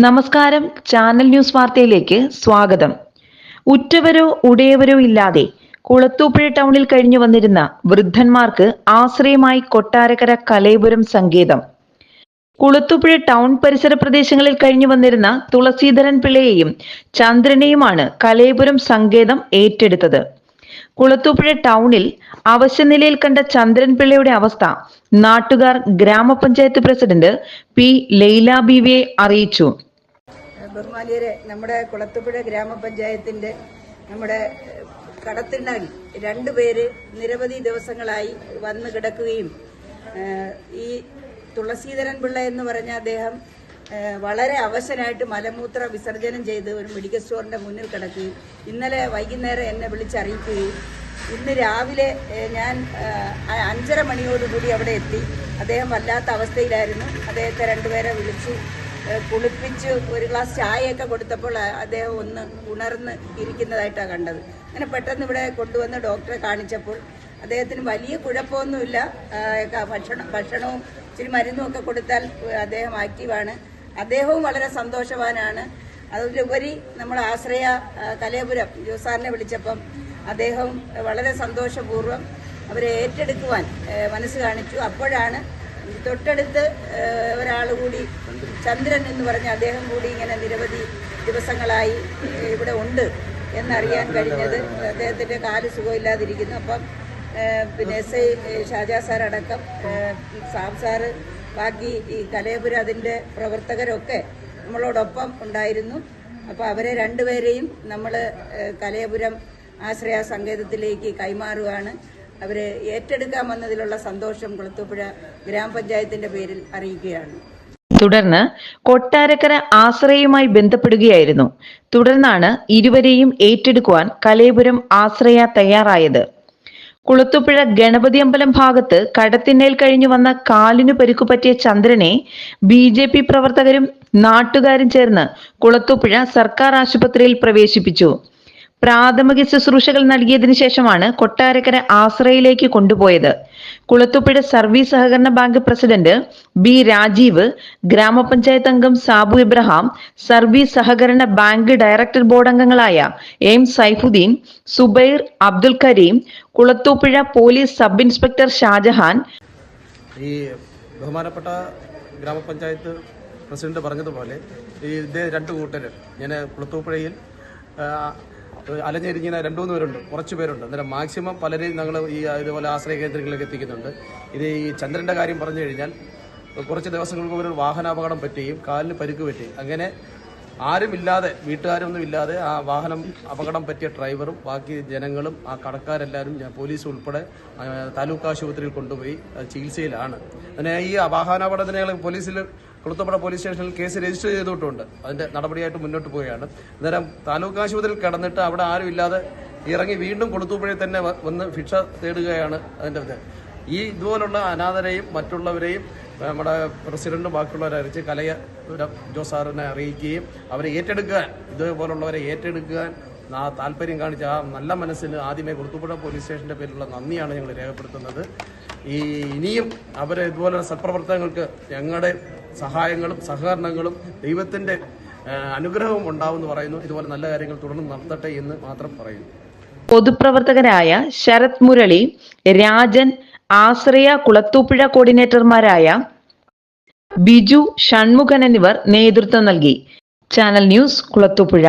നമസ്കാരം. Channel news വാർത്തയിലേക്ക് സ്വാഗതം. ഉറ്റവരോ ഉടയവരോ ഇല്ലാതെ കുളത്തൂപ്പുഴ ടൗണിൽ കഴിഞ്ഞു വന്നിരുന്ന വൃദ്ധന്മാർക്ക് ആശ്രയമായി കൊട്ടാരക്കര കലൈപുരം സങ്കേതം. കുളത്തൂപ്പുഴ ടൗൺ പരിസര പ്രദേശങ്ങളിൽ കഴിഞ്ഞു വന്നിരുന്ന തുളസീധരൻ പിള്ളയെയും ചന്ദ്രനെയുമാണ് കലൈപുരം സങ്കേതം ഏറ്റെടുത്തത്. കുളത്തൂപ്പുഴ ടൗണിൽ അവശനിലയിൽ കണ്ട ചന്ദ്രൻ പിള്ളയുടെ അവസ്ഥ നാട്ടുകാർ ഗ്രാമപഞ്ചായത്ത് പ്രസിഡന്റ് പി ലൈല ബീവിയെ അറിയിച്ചു. ബഹുമാനിയരെ, നമ്മുടെ കുളത്തൂപ്പുഴ ഗ്രാമപഞ്ചായത്തിന്റെ നമ്മുടെ കടത്തിണ്ണൽ രണ്ടുപേര് നിരവധി ദിവസങ്ങളായി വന്നു കിടക്കുകയും ഈ തുളസീധരൻ പിള്ള എന്ന് പറഞ്ഞ അദ്ദേഹം വളരെ അവശനായിട്ട് മലമൂത്ര വിസർജനം ചെയ്ത് ഒരു മെഡിക്കൽ സ്റ്റോറിന്റെ മുന്നിൽ കിടക്കുകയും ഇന്നലെ വൈകുന്നേരം എന്നെ വിളിച്ചറിയിക്കുകയും ഇന്ന് രാവിലെ ഞാൻ 5:30 മണിയോടുകൂടി അവിടെ എത്തി. അദ്ദേഹം വല്ലാത്ത അവസ്ഥയിലായിരുന്നു. അദ്ദേഹത്തെ രണ്ടുപേരെ വിളിച്ചു കുളിപ്പിച്ച് ഒരു ഗ്ലാസ് ചായയൊക്കെ കൊടുത്തപ്പോൾ അദ്ദേഹം ഒന്ന് ഉണർന്ന് ഇരിക്കുന്നതായിട്ടാണ് കണ്ടത്. അങ്ങനെ പെട്ടെന്ന് ഇവിടെ കൊണ്ടുവന്ന് ഡോക്ടറെ കാണിച്ചപ്പോൾ അദ്ദേഹത്തിന് വലിയ കുഴപ്പമൊന്നുമില്ല. ഭക്ഷണവും ഇച്ചിരി മരുന്നും ഒക്കെ കൊടുത്താൽ അദ്ദേഹം ആക്റ്റീവാണ്. അദ്ദേഹവും വളരെ സന്തോഷവാനാണ്. അതിലുപരി നമ്മൾ ആശ്രയ കലൈപുരം ജോസാറിനെ വിളിച്ചപ്പം അദ്ദേഹം വളരെ സന്തോഷപൂർവ്വം അവരെ ഏറ്റെടുക്കുവാൻ മനസ്സ് കാണിച്ചു. അപ്പോഴാണ് തൊട്ടടുത്ത് ഒരാൾ കൂടി ചന്ദ്രൻ എന്ന് പറഞ്ഞ അദ്ദേഹം കൂടി ഇങ്ങനെ നിരവധി ദിവസങ്ങളായി ഇവിടെ ഉണ്ട് എന്നറിയാൻ കഴിഞ്ഞത്. അദ്ദേഹത്തിൻ്റെ കാല് സുഖമില്ലാതിരിക്കുന്നു. അപ്പം പിന്നെ എസ് ഐ ഷാജാ സാർ അടക്കം സാബ് സാറ് ബാക്കി ഈ കലൈപുരം അതിൻ്റെ പ്രവർത്തകരൊക്കെ നമ്മളോടൊപ്പം ഉണ്ടായിരുന്നു. അപ്പോൾ അവരെ രണ്ടുപേരെയും നമ്മൾ കലൈപുരം ആശ്രയ സങ്കേതത്തിലേക്ക് കൈമാറുകയാണ്. അവരെ ഏറ്റെടുക്കാൻ വന്നതിലുള്ള സന്തോഷം കുളത്തൂപ്പുഴ ഗ്രാമപഞ്ചായത്തിന്റെ പേരിൽ അറിയിക്കുകയാണ്. തുടർന്ന് കൊട്ടാരക്കര ആശ്രയയുമായി ബന്ധപ്പെടുകയായിരുന്നു. തുടർന്നാണ് ഇരുവരെയും ഏറ്റെടുക്കുവാൻ കലൈപുരം ആശ്രയ തയ്യാറായത്. കുളത്തൂപ്പുഴ ഗണപതി അമ്പലം ഭാഗത്ത് കടത്തിണ്ണയിൽ കഴിഞ്ഞു വന്ന കാലിനു പരിക്കുപറ്റിയ ചന്ദ്രനെ BJP പ്രവർത്തകരും നാട്ടുകാരും ചേർന്ന് കുളത്തൂപ്പുഴ സർക്കാർ ആശുപത്രിയിൽ പ്രവേശിപ്പിച്ചു. പ്രാഥമിക ശുശ്രൂഷകൾ നൽകിയതിനു ശേഷമാണ് കൊട്ടാരക്കര ആശ്രയയിലേക്ക് കൊണ്ടുപോയത്. കുളത്തൂപ്പുഴ സർവീസ് സഹകരണ ബാങ്ക് പ്രസിഡന്റ് B രാജീവ്, ഗ്രാമപഞ്ചായത്ത് അംഗം സാബു ഇബ്രഹാം, സർവീസ് സഹകരണ ബാങ്ക് ഡയറക്ടർ ബോർഡ് അംഗങ്ങളായ M Saifuddin, Subair, Abdul Kareem, Kulathupuzha police sub inspector Shajahan. ഈ ബഹുമാനപ്പെട്ട ഗ്രാമപഞ്ചായത്ത് പ്രസിഡന്റ് പറഞ്ഞതുപോലെ ഇതേ രണ്ട് കൂട്ടര് ഞാൻ കുളത്തൂപ്പുഴയിൽ അലഞ്ഞിരിക്കുന്ന 2-3 പേരുണ്ട്, കുറച്ച് പേരുണ്ട്. അന്നേരം മാക്സിമം പലരെയും ഞങ്ങൾ ഈ ഇതുപോലെ ആശ്രയ കേന്ദ്രങ്ങളിലേക്ക് എത്തിക്കുന്നുണ്ട്. ഇത് ഈ ചന്ദ്രന്റെ കാര്യം പറഞ്ഞു കഴിഞ്ഞാൽ കുറച്ച് ദിവസങ്ങൾക്ക് മുമ്പ് ഒരു വാഹനാപകടം പറ്റുകയും കാലിന് പരിക്ക് പറ്റുകയും അങ്ങനെ ആരുമില്ലാതെ, വീട്ടുകാരൊന്നും ഇല്ലാതെ ആ വാഹനം അപകടം പറ്റിയ ഡ്രൈവറും ബാക്കി ജനങ്ങളും ആ കടക്കാരെല്ലാവരും പോലീസ് ഉൾപ്പെടെ താലൂക്ക് ആശുപത്രിയിൽ കൊണ്ടുപോയി ചികിത്സയിലാണ്. അങ്ങനെ ഈ വാഹനാപകടത്തിന് പോലീസിൽ കുളത്തൂപ്പുഴ പോലീസ് സ്റ്റേഷനിൽ കേസ് രജിസ്റ്റർ ചെയ്തിട്ടുണ്ട്. അതിന്റെ നടപടിയായിട്ട് മുന്നോട്ട് പോവുകയാണ്. അന്നേരം താലൂക്ക് ആശുപത്രിയിൽ കിടന്നിട്ട് അവിടെ ആരും ഇല്ലാതെ ഇറങ്ങി വീണ്ടും കുളത്തൂപ്പുഴയിൽ തന്നെ വന്ന് ഭിക്ഷ തേടുകയാണ് അതിൻ്റെ. ഈ ഇതുപോലുള്ള അനാഥരെയും മറ്റുള്ളവരെയും നമ്മുടെ പ്രസിഡന്റും ബാക്കിയുള്ളവരെ അറിയിച്ച് കലൈപുരം ജോസാറിനെ അറിയിക്കുകയും അവരെ ഏറ്റെടുക്കാൻ, ഇതുപോലുള്ളവരെ ഏറ്റെടുക്കാൻ താല്പര്യം കാണിച്ച ആ നല്ല മനസ്സിന് ആദ്യമേ കുളത്തൂപ്പുഴ പോലീസ് സ്റ്റേഷന്റെ പേരിലുള്ള നന്ദിയാണ് ഞങ്ങൾ രേഖപ്പെടുത്തുന്നത്. ഇനിയും അവരെ ഇതുപോലുള്ള സൽപ്രവർത്തനങ്ങൾക്ക് ഞങ്ങളുടെ സഹായങ്ങളും സഹകരണങ്ങളും ദൈവത്തിന്റെ അനുഗ്രഹവും ഉണ്ടാവുമെന്ന് പറയുന്നു. ഇതുപോലെ നല്ല കാര്യങ്ങൾ തുടർന്ന് നടത്തട്ടെ എന്ന് മാത്രം പറയുന്നു. പൊതുപ്രവർത്തകരായ ശരത് മുരളി, രാജൻ, ആശ്രയ കുളത്തൂപ്പുഴ കോർഡിനേറ്റർമാരായ ബിജു, ഷൺമുഖൻ എന്നിവർ നേതൃത്വം നൽകി. Channel news Kulathupuzha.